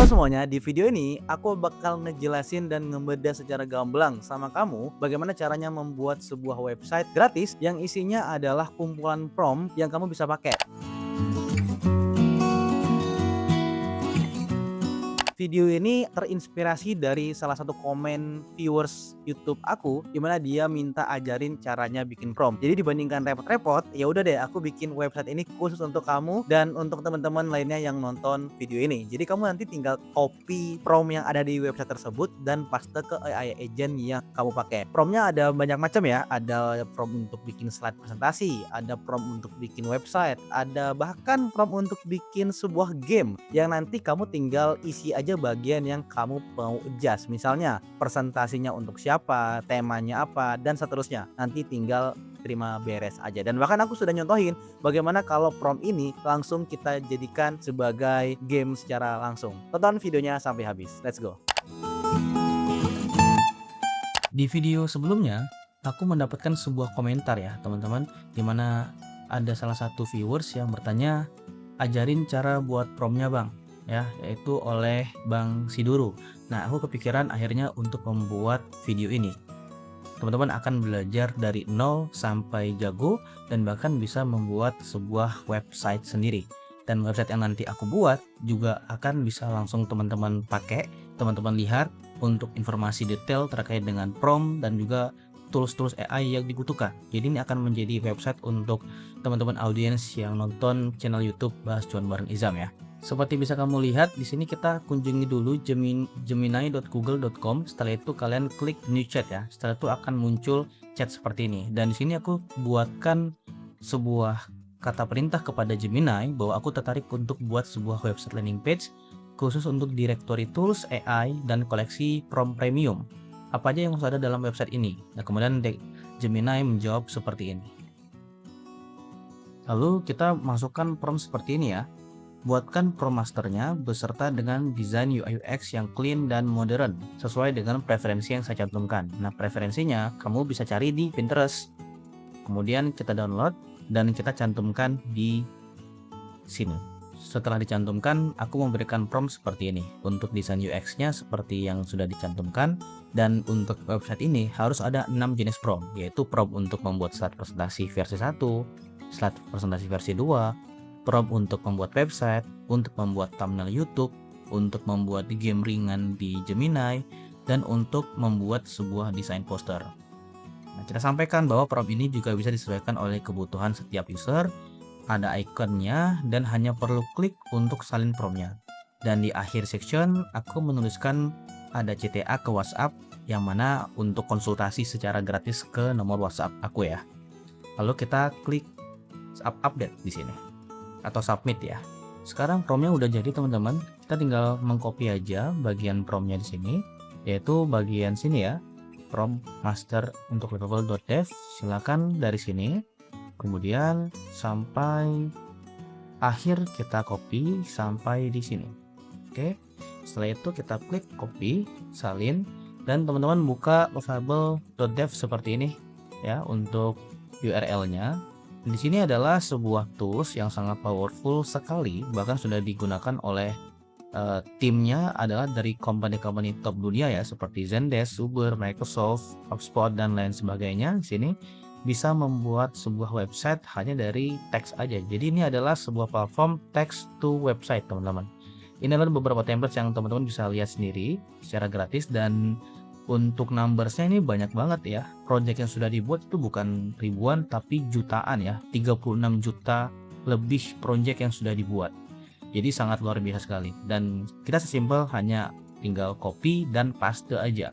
Halo semuanya, di video ini aku bakal ngejelasin dan ngebedah secara gamblang sama kamu bagaimana caranya membuat sebuah website gratis yang isinya adalah kumpulan prompt yang kamu bisa pakai. Video ini terinspirasi dari salah satu komen viewers YouTube aku, di mana dia minta ajarin caranya bikin prompt. Jadi dibandingkan repot-repot, ya udah deh aku bikin website ini khusus untuk kamu dan untuk teman-teman lainnya yang nonton video ini. Jadi kamu nanti tinggal copy prompt yang ada di website tersebut dan paste ke AI agent yang kamu pakai. Promptnya ada banyak macam ya, ada prompt untuk bikin slide presentasi, ada prompt untuk bikin website, ada bahkan prompt untuk bikin sebuah game yang nanti kamu tinggal isi aja bagian yang kamu mau adjust. Misalnya presentasinya untuk siapa, temanya apa, dan seterusnya. Nanti tinggal terima beres aja. Dan bahkan aku sudah nyontohin bagaimana kalau prompt ini langsung kita jadikan sebagai game secara langsung. Tonton videonya sampai habis. Let's go. Di video sebelumnya, aku mendapatkan sebuah komentar ya teman-teman, dimana ada salah satu viewers yang bertanya, ajarin cara buat promptnya bang, ya, yaitu oleh Bang Siduru. Nah, aku kepikiran akhirnya untuk membuat video ini. Teman-teman akan belajar dari nol sampai jago dan bahkan bisa membuat sebuah website sendiri. Dan website yang nanti aku buat juga akan bisa langsung teman-teman pakai, teman-teman lihat untuk informasi detail terkait dengan prompt dan juga tools-tools AI yang dibutuhkan. Jadi ini akan menjadi website untuk teman-teman audiens yang nonton channel YouTube Bahas Cuan bareng Izam ya. Seperti bisa kamu lihat di sini, kita kunjungi dulu gemini.google.com. Setelah itu kalian klik new chat ya. Setelah itu akan muncul chat seperti ini. Dan di sini aku buatkan sebuah kata perintah kepada Gemini bahwa aku tertarik untuk buat sebuah website landing page khusus untuk directory tools, AI, dan koleksi prompt premium. Apa aja yang harus ada dalam website ini? Nah, kemudian Gemini menjawab seperti ini. Lalu kita masukkan prompt seperti ini ya. Buatkan prompt masternya beserta dengan desain UI UX yang clean dan modern sesuai dengan preferensi yang saya cantumkan. Nah, preferensinya kamu bisa cari di Pinterest. Kemudian kita download dan kita cantumkan di sini. Setelah dicantumkan, aku memberikan prompt seperti ini. Untuk desain UX-nya seperti yang sudah dicantumkan, dan untuk website ini harus ada 6 jenis prompt, yaitu prompt untuk membuat slide presentasi versi 1, slide presentasi versi 2, prompt untuk membuat website, untuk membuat thumbnail YouTube, untuk membuat game ringan di Gemini, dan untuk membuat sebuah desain poster. Nah, kita sampaikan bahwa prompt ini juga bisa disesuaikan oleh kebutuhan setiap user, ada ikonnya, dan hanya perlu klik untuk salin promptnya. Dan di akhir section, aku menuliskan ada CTA ke WhatsApp, yang mana untuk konsultasi secara gratis ke nomor WhatsApp aku ya. Lalu kita klik update di sini. Atau submit ya. Sekarang promptnya udah jadi teman-teman. Kita tinggal mengcopy aja bagian promptnya di sini, yaitu bagian sini ya, prompt master untuk level.dev. Silakan dari sini, kemudian sampai akhir kita copy sampai di sini. Oke. Setelah itu kita klik copy, salin, dan teman-teman buka lovable.dev seperti ini ya untuk URL-nya. Di sini adalah sebuah tools yang sangat powerful sekali, bahkan sudah digunakan oleh timnya adalah dari company-company top dunia ya, seperti Zendesk, Uber, Microsoft, HubSpot, dan lain sebagainya. Di sini bisa membuat sebuah website hanya dari teks aja. Jadi ini adalah sebuah platform text to website teman-teman. Ini adalah beberapa template yang teman-teman bisa lihat sendiri secara gratis, dan untuk numbersnya ini banyak banget ya. Project yang sudah dibuat itu bukan ribuan tapi jutaan ya, 36 juta lebih project yang sudah dibuat. Jadi sangat luar biasa sekali, dan kita sesimpel hanya tinggal copy dan paste aja.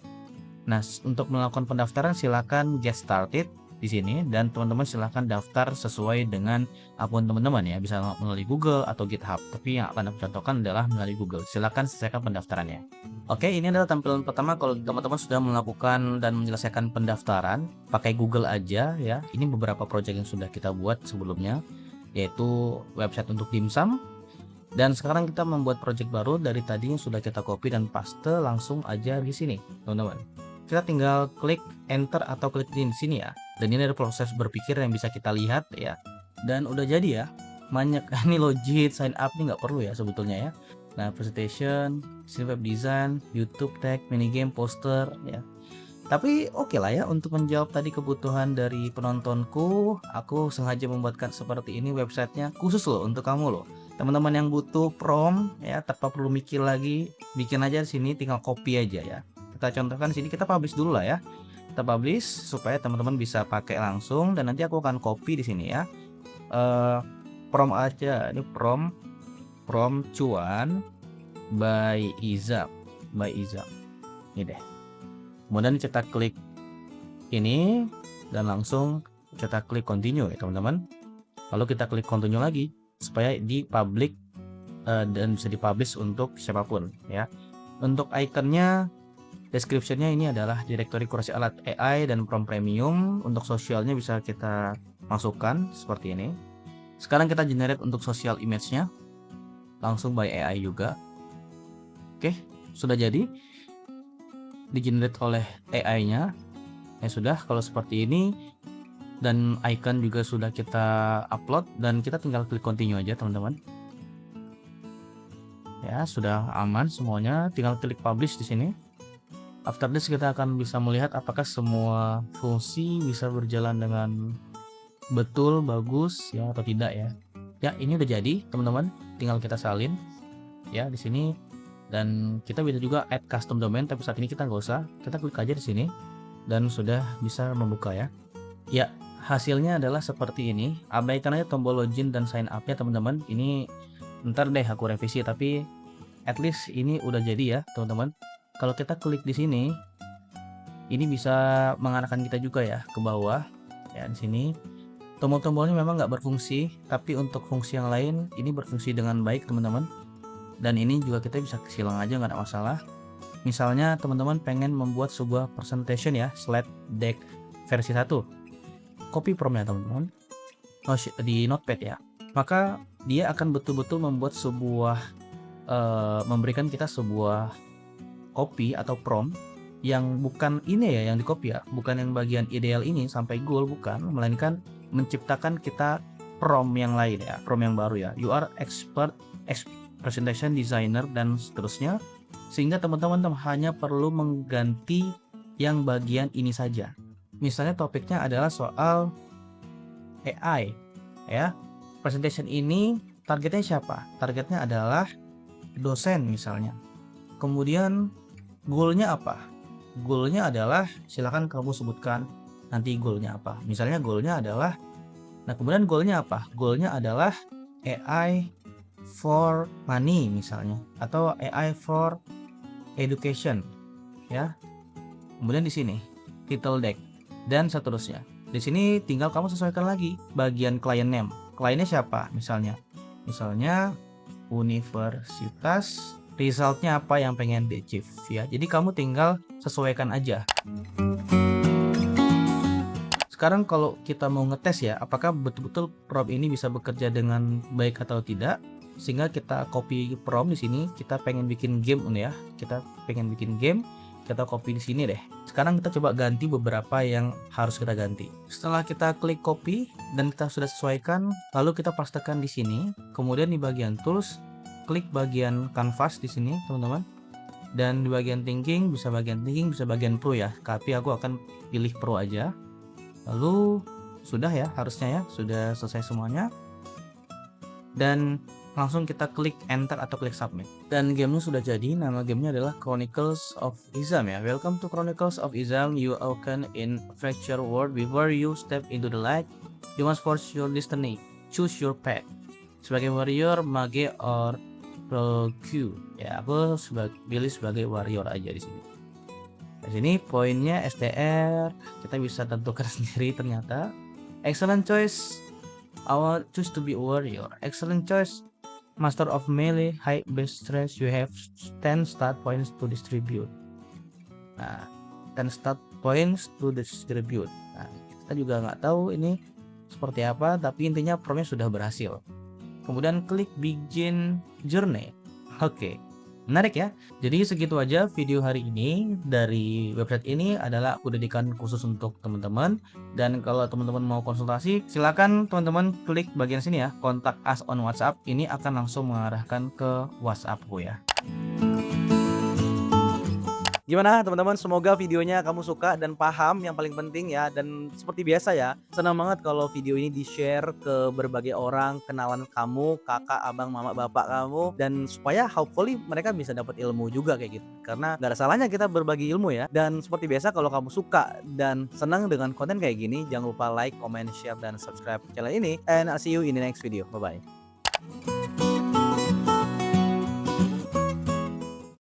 Nah, untuk melakukan pendaftaran silakan get started di sini, dan teman-teman silahkan daftar sesuai dengan akun teman-teman ya, bisa melalui Google atau GitHub, tapi yang akan aku contohkan adalah melalui Google. Silahkan selesaikan pendaftarannya. Oke, ini adalah tampilan pertama kalau teman-teman sudah melakukan dan menyelesaikan pendaftaran pakai Google aja ya. Ini beberapa project yang sudah kita buat sebelumnya, yaitu website untuk dimsum, dan sekarang kita membuat project baru dari tadi yang sudah kita copy dan paste langsung aja di sini teman-teman. Kita tinggal klik enter atau klik di sini ya. Dan ini ada proses berpikir yang bisa kita lihat ya. Dan udah jadi ya. Banyak ini logit, sign up nih nggak perlu ya sebetulnya ya. Nah, presentation, web design, YouTube tag, minigame, poster ya. Tapi oke lah ya, untuk menjawab tadi kebutuhan dari penontonku, aku sengaja membuatkan seperti ini websitenya khusus loh untuk kamu loh. Teman-teman yang butuh prompt ya tanpa perlu mikir lagi, bikin aja di sini, tinggal copy aja ya. Kita contohkan di sini, kita publish dulu lah ya. Kita publish supaya teman-teman bisa pakai langsung, dan nanti aku akan copy di sini ya. Prompt aja, ini prompt cuan by Izam, ini deh. Kemudian kita klik ini dan langsung kita klik continue ya teman-teman. Lalu kita klik continue lagi supaya di public dan bisa dipublish untuk siapapun ya. Untuk ikonnya, descriptionnya ini adalah direktori kurasi alat AI dan prompt premium. Untuk sosialnya bisa kita masukkan seperti ini. Sekarang kita generate untuk sosial image-nya langsung by AI juga. Oke, sudah jadi di-generate oleh AI-nya. Ya sudah, kalau seperti ini, dan icon juga sudah kita upload, dan kita tinggal klik continue aja teman-teman. Ya, sudah aman semuanya, tinggal klik publish di sini. After this kita akan bisa melihat apakah semua fungsi bisa berjalan dengan betul, bagus ya atau tidak ya. Ya, ini udah jadi teman-teman, tinggal kita salin ya di sini. Dan kita bisa juga add custom domain, tapi saat ini kita nggak usah. Kita klik aja di sini dan sudah bisa membuka ya. Ya, hasilnya adalah seperti ini. Abaikan aja tombol login dan sign up-nya teman-teman. Ini ntar deh aku revisi, tapi at least ini udah jadi ya teman-teman. Kalau kita klik di sini, ini bisa mengarahkan kita juga ya ke bawah. Ya di sini tombol-tombolnya memang nggak berfungsi, tapi untuk fungsi yang lain ini berfungsi dengan baik teman-teman. Dan ini juga kita bisa silang aja, nggak ada masalah. Misalnya teman-teman pengen membuat sebuah presentation ya, slide deck versi 1, copy prompt-nya teman-teman di notepad ya, maka dia akan betul-betul membuat sebuah memberikan kita sebuah copy atau prompt yang bukan ini ya yang di copy ya, bukan yang bagian ideal ini sampai goal, bukan, melainkan menciptakan kita prompt yang lain ya, prompt yang baru ya. You are expert presentation designer dan seterusnya, sehingga teman-teman hanya perlu mengganti yang bagian ini saja. Misalnya topiknya adalah soal AI ya. Presentation ini targetnya siapa? Targetnya adalah dosen misalnya. Kemudian goalnya apa? Goalnya adalah, silakan kamu sebutkan nanti goalnya apa. Misalnya goalnya adalah, nah kemudian goalnya apa? Goalnya adalah AI for money misalnya, atau AI for education ya. Kemudian di sini title deck dan seterusnya. Di sini tinggal kamu sesuaikan lagi bagian client name. Kliennya siapa misalnya? Misalnya universitas, resultnya apa yang pengen di achieve ya. Jadi kamu tinggal sesuaikan aja. Sekarang kalau kita mau ngetes ya, apakah betul-betul prompt ini bisa bekerja dengan baik atau tidak, sehingga kita copy prompt di sini. Kita pengen bikin game ya, kita pengen bikin game, kita copy di sini deh. Sekarang kita coba ganti beberapa yang harus kita ganti. Setelah kita klik copy dan kita sudah sesuaikan, lalu kita pastekan di sini. Kemudian di bagian tools, klik bagian canvas di sini teman-teman. Dan di bagian thinking, bisa bagian pro ya, tapi aku akan pilih pro aja. Lalu sudah ya, harusnya ya sudah selesai semuanya, dan langsung kita klik enter atau klik submit, dan gamenya sudah jadi. Nama gamenya adalah Chronicles of Izam ya. Welcome to Chronicles of Izam. You awaken in fractured world. Before you step into the light, you must force your destiny. Choose your path. Sebagai warrior, mage, or rogue ya. Aku pilih sebagai warrior aja di sini. Di sini poinnya STR kita bisa tentukan sendiri ternyata. Excellent choice, I will choose to be warrior. Excellent choice, master of melee, high base strength. You have 10 start points to distribute. Nah, 10 start points to distribute. Nah, kita juga nggak tahu ini seperti apa, tapi intinya promnya sudah berhasil. Kemudian klik begin journey. Oke. Menarik ya. Jadi segitu aja video hari ini. Dari website ini adalah aku dedikan khusus untuk teman-teman. Dan kalau teman-teman mau konsultasi, silakan teman-teman klik bagian sini ya, kontak us on WhatsApp. Ini akan langsung mengarahkan ke WhatsAppku ya. Gimana teman-teman, semoga videonya kamu suka dan paham yang paling penting ya. Dan seperti biasa ya, senang banget kalau video ini di-share ke berbagai orang, kenalan kamu, kakak, abang, mama, bapak kamu. Dan supaya hopefully mereka bisa dapat ilmu juga kayak gitu. Karena gak ada salahnya kita berbagi ilmu ya. Dan seperti biasa kalau kamu suka dan senang dengan konten kayak gini, jangan lupa like, comment, share, dan subscribe channel ini. And I'll see you in the next video. Bye-bye.